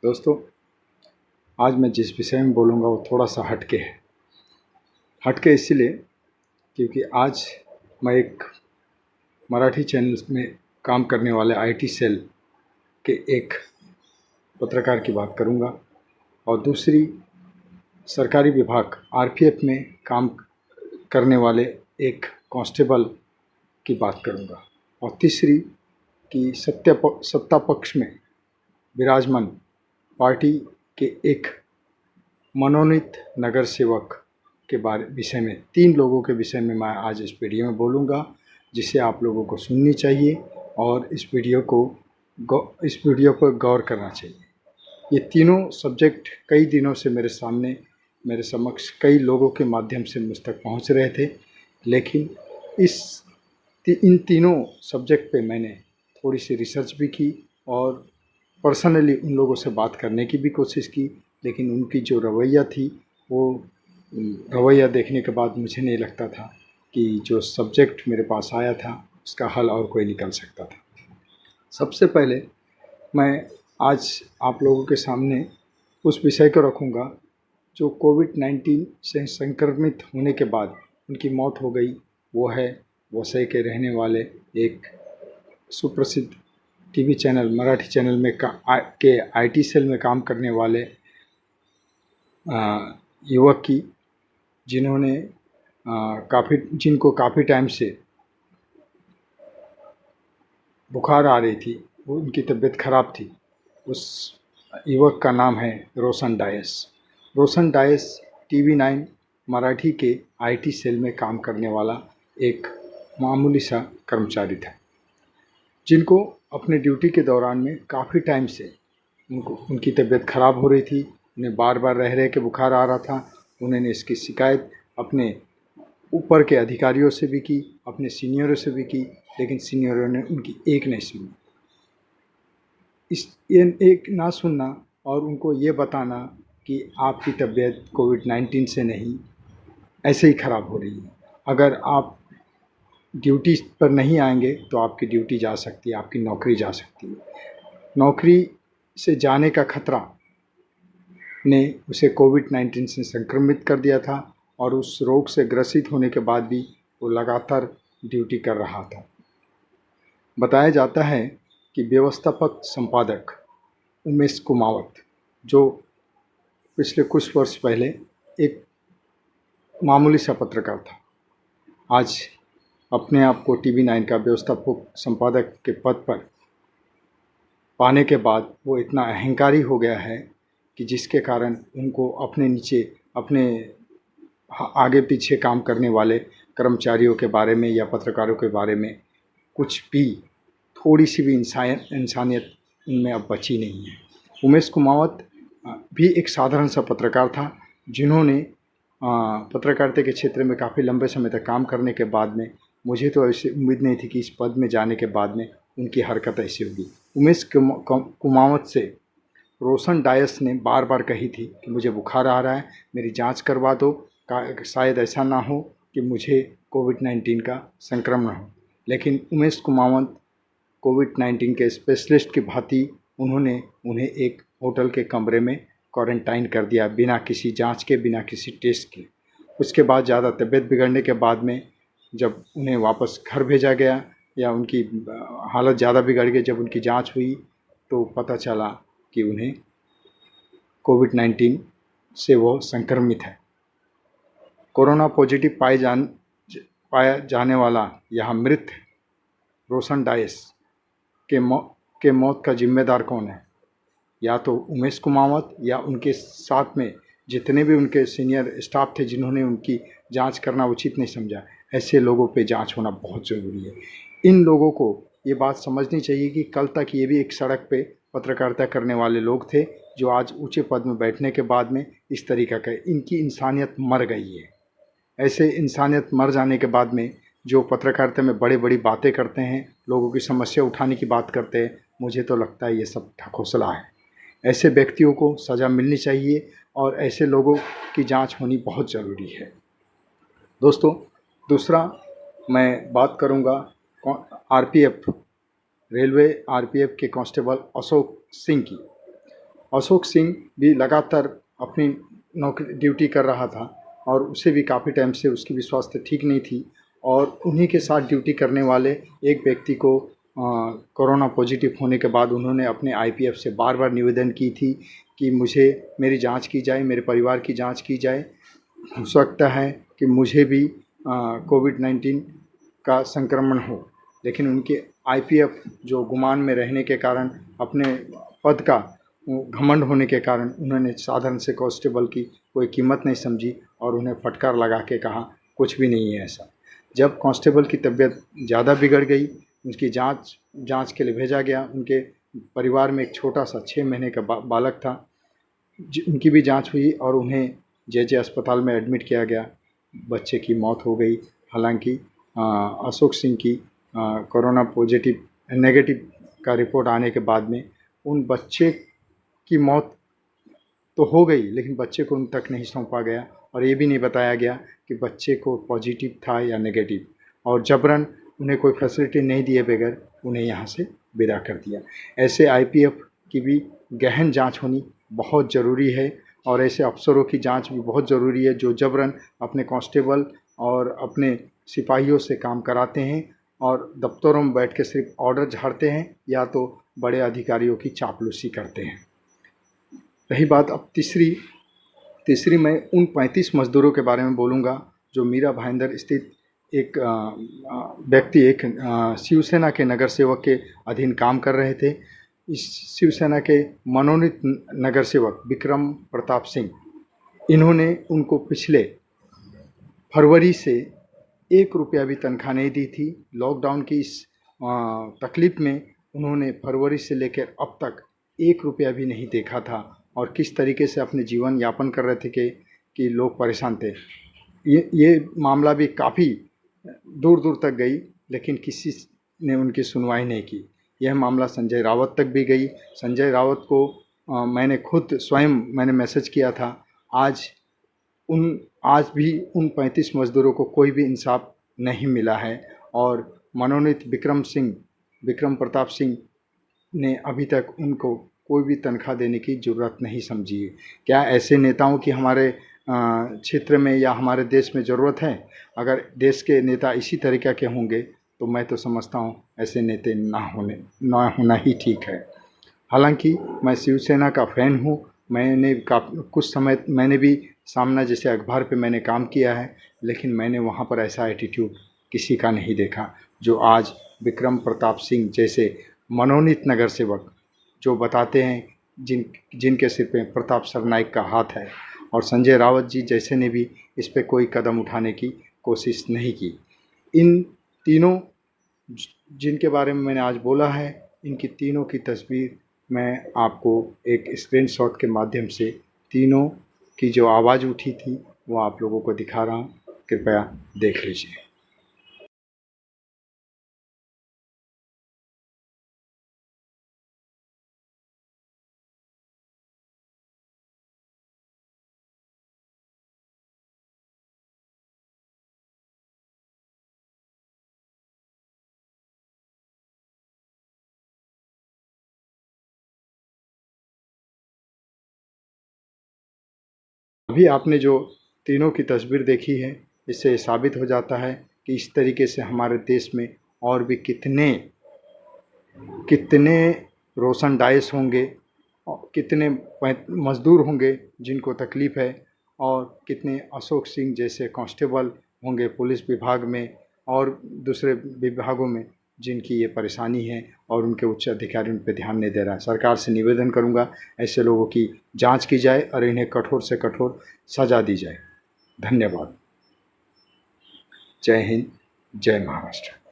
दोस्तों, आज मैं जिस विषय में बोलूँगा वो थोड़ा सा हटके है। हटके इसीलिए क्योंकि आज मैं एक मराठी चैनल में काम करने वाले आईटी सेल के एक पत्रकार की बात करूँगा और दूसरी सरकारी विभाग आरपीएफ में काम करने वाले एक कांस्टेबल की बात करूँगा और तीसरी कि सत्ता पक्ष में विराजमान पार्टी के एक मनोनीत नगर सेवक के विषय में 3 लोगों के विषय में मैं आज इस वीडियो में बोलूँगा, जिसे आप लोगों को सुननी चाहिए और इस वीडियो पर गौर करना चाहिए। ये तीनों सब्जेक्ट कई दिनों से मेरे समक्ष कई लोगों के माध्यम से मुझ तक पहुँच रहे थे, लेकिन इन तीनों सब्जेक्ट पे मैंने थोड़ी सी रिसर्च भी की और पर्सनली उन लोगों से बात करने की भी कोशिश की, लेकिन उनकी जो रवैया थी वो रवैया देखने के बाद मुझे नहीं लगता था कि जो सब्जेक्ट मेरे पास आया था उसका हल और कोई निकल सकता था। सबसे पहले मैं आज आप लोगों के सामने उस विषय को रखूँगा जो कोविड-19 से संक्रमित होने के बाद उनकी मौत हो गई। वो है वसई के रहने वाले एक सुप्रसिद्ध टीवी चैनल मराठी चैनल में के आईटी सेल में काम करने वाले युवक की, जिनको काफ़ी टाइम से बुखार आ रही थी, वो उनकी तबीयत ख़राब थी। उस युवक का नाम है रोशन डायस। रोशन डायस टीवी9 मराठी के आईटी सेल में काम करने वाला एक मामूली सा कर्मचारी था, जिनको अपने ड्यूटी के दौरान में काफ़ी टाइम से उनकी तबीयत ख़राब हो रही थी। उन्हें बार बार रह के बुखार आ रहा था। उन्होंने इसकी शिकायत अपने ऊपर के अधिकारियों से भी की, अपने सीनियरों से भी की, लेकिन सीनियरों ने उनकी एक नहीं सुनी। एक ना सुनना और उनको ये बताना कि आपकी तबीयत कोविड-19 से नहीं, ऐसे ही ख़राब हो रही है। अगर आप ड्यूटी पर नहीं आएंगे तो आपकी ड्यूटी जा सकती है, आपकी नौकरी जा सकती है। नौकरी से जाने का खतरा ने उसे कोविड-19 से संक्रमित कर दिया था और उस रोग से ग्रसित होने के बाद भी वो लगातार ड्यूटी कर रहा था। बताया जाता है कि व्यवस्थापक संपादक उमेश कुमावत, जो पिछले कुछ वर्ष पहले एक मामूली सा पत्रकार था, आज अपने आप को टीवी9 का व्यवस्थापक संपादक के पद पर पाने के बाद वो इतना अहंकारी हो गया है कि जिसके कारण उनको अपने नीचे अपने आगे पीछे काम करने वाले कर्मचारियों के बारे में या पत्रकारों के बारे में कुछ भी थोड़ी सी भी इंसानियत उनमें अब बची नहीं है। उमेश कुमावत भी एक साधारण सा पत्रकार था, जिन्होंने पत्रकारिता के क्षेत्र में काफ़ी लंबे समय तक काम करने के बाद में मुझे तो ऐसी उम्मीद नहीं थी कि इस पद में जाने के बाद में उनकी हरकत ऐसी होगी। उमेश कुमावत से रोशन डायस ने बार बार कही थी कि मुझे बुखार आ रहा है, मेरी जांच करवा दो, शायद ऐसा ना हो कि मुझे कोविड-19 का संक्रमण हो। लेकिन उमेश कुमावत कोविड-19 के स्पेशलिस्ट की भांति उन्होंने उन्हें एक होटल के कमरे में क्वारंटाइन कर दिया, बिना किसी जांच के, बिना किसी टेस्ट के। उसके बाद ज़्यादा तबीयत बिगड़ने के बाद में जब उन्हें वापस घर भेजा गया या उनकी हालत ज़्यादा बिगड़ गई, जब उनकी जांच हुई तो पता चला कि उन्हें कोविड-19 से वो संक्रमित है। कोरोना पॉजिटिव पाया जाने वाला यह मृत रोशन डायस के मौत का जिम्मेदार कौन है? या तो उमेश कुमावत या उनके साथ में जितने भी उनके सीनियर स्टाफ थे, जिन्होंने उनकी जांच करना उचित नहीं समझा। ऐसे लोगों पे जांच होना बहुत ज़रूरी है। इन लोगों को ये बात समझनी चाहिए कि कल तक ये भी एक सड़क पे पत्रकारिता करने वाले लोग थे, जो आज ऊंचे पद में बैठने के बाद में इस तरीक़ा का, इनकी इंसानियत मर गई है। ऐसे इंसानियत मर जाने के बाद में जो पत्रकारिता में बड़ी बड़ी बातें करते हैं, लोगों की समस्या उठाने की बात करते हैं, मुझे तो लगता है ये सब ढकोसला है। ऐसे व्यक्तियों को सज़ा मिलनी चाहिए और ऐसे लोगों की जांच होनी बहुत ज़रूरी है। दोस्तों, दूसरा मैं बात करूंगा आरपीएफ, रेलवे आरपीएफ के कांस्टेबल अशोक सिंह की। अशोक सिंह भी लगातार अपनी नौकरी ड्यूटी कर रहा था और उसे भी काफ़ी टाइम से उसकी भी स्वास्थ्य ठीक नहीं थी और उन्हीं के साथ ड्यूटी करने वाले एक व्यक्ति को कोरोना पॉजिटिव होने के बाद उन्होंने अपने आईपीएफ से बार बार निवेदन की थी कि मुझे मेरी जांच की जाए, मेरे परिवार की जांच की जाए। हो सकता है कि मुझे भी कोविड-19 का संक्रमण हो, लेकिन उनके आईपीएफ जो गुमान में रहने के कारण, अपने पद का घमंड होने के कारण उन्होंने साधारण से कांस्टेबल की कोई कीमत नहीं समझी और उन्हें फटकार लगा के कहा कुछ भी नहीं है ऐसा। जब कांस्टेबल की तबीयत ज़्यादा बिगड़ गई, उसकी जांच के लिए भेजा गया। उनके परिवार में एक छोटा सा 6 महीने का बालक था, उनकी भी जांच हुई और उन्हें जे अस्पताल में एडमिट किया गया। बच्चे की मौत हो गई। हालांकि अशोक सिंह की कोरोना पॉजिटिव नेगेटिव का रिपोर्ट आने के बाद में उन बच्चे की मौत तो हो गई, लेकिन बच्चे को उन तक नहीं सौंपा गया और ये भी नहीं बताया गया कि बच्चे को पॉजिटिव था या नेगेटिव, और जबरन उन्हें कोई फैसिलिटी नहीं दिए बगैर उन्हें यहाँ से विदा कर दिया। ऐसे आईपीएफ की भी गहन जांच होनी बहुत ज़रूरी है और ऐसे अफसरों की जांच भी बहुत ज़रूरी है जो जबरन अपने कांस्टेबल और अपने सिपाहियों से काम कराते हैं और दफ्तरों में बैठ के सिर्फ ऑर्डर झाड़ते हैं या तो बड़े अधिकारियों की चापलूसी करते हैं। रही बात अब तीसरी मैं उन 35 मज़दूरों के बारे में बोलूँगा जो मीरा भाईंदर स्थित एक व्यक्ति, एक शिवसेना के नगर सेवक के अधीन काम कर रहे थे। इस शिवसेना के मनोनीत नगर सेवक विक्रम प्रताप सिंह, इन्होंने उनको पिछले फरवरी से 1 रुपया भी तनख्वाह नहीं दी थी। लॉकडाउन की इस तकलीफ़ में उन्होंने फरवरी से लेकर अब तक 1 रुपया भी नहीं देखा था और किस तरीके से अपने जीवन यापन कर रहे थे कि लोग परेशान थे। ये मामला भी काफ़ी दूर दूर तक गई, लेकिन किसी ने उनकी सुनवाई नहीं की। यह मामला संजय रावत तक भी गई। संजय रावत को मैंने खुद स्वयं मैसेज किया था। आज भी उन 35 मज़दूरों को कोई भी इंसाफ नहीं मिला है और मनोनीत विक्रम प्रताप सिंह ने अभी तक उनको कोई भी तनख्वाह देने की ज़रूरत नहीं समझी है। क्या ऐसे नेताओं की हमारे क्षेत्र में या हमारे देश में ज़रूरत है? अगर देश के नेता इसी तरीक़े के होंगे तो मैं तो समझता हूँ ऐसे नेता ना होना ही ठीक है। हालांकि मैं शिवसेना का फ़ैन हूँ। मैंने कुछ समय मैंने भी सामना जैसे अखबार पे मैंने काम किया है, लेकिन मैंने वहाँ पर ऐसा एटीट्यूड किसी का नहीं देखा जो आज विक्रम प्रताप सिंह जैसे मनोनीत नगर सेवक जो बताते हैं जिनके सिर पे प्रताप सरनाइक का हाथ है, और संजय रावत जी जैसे ने भी इस पे कोई कदम उठाने की कोशिश नहीं की। इन तीनों जिनके बारे में मैंने आज बोला है, इनकी तीनों की तस्वीर मैं आपको एक स्क्रीनशॉट के माध्यम से तीनों की जो आवाज़ उठी थी वो आप लोगों को दिखा रहा हूँ, कृपया देख लीजिए। अभी आपने जो तीनों की तस्वीर देखी है, इससे साबित हो जाता है कि इस तरीके से हमारे देश में और भी कितने रोशनदायक होंगे, कितने मज़दूर होंगे जिनको तकलीफ़ है, और कितने अशोक सिंह जैसे कांस्टेबल होंगे पुलिस विभाग में और दूसरे विभागों में जिनकी ये परेशानी है और उनके उच्च अधिकारी उन पर ध्यान नहीं दे रहा है। सरकार से निवेदन करूंगा ऐसे लोगों की जांच की जाए और इन्हें कठोर से कठोर सज़ा दी जाए। धन्यवाद। जय हिंद, जय महाराष्ट्र।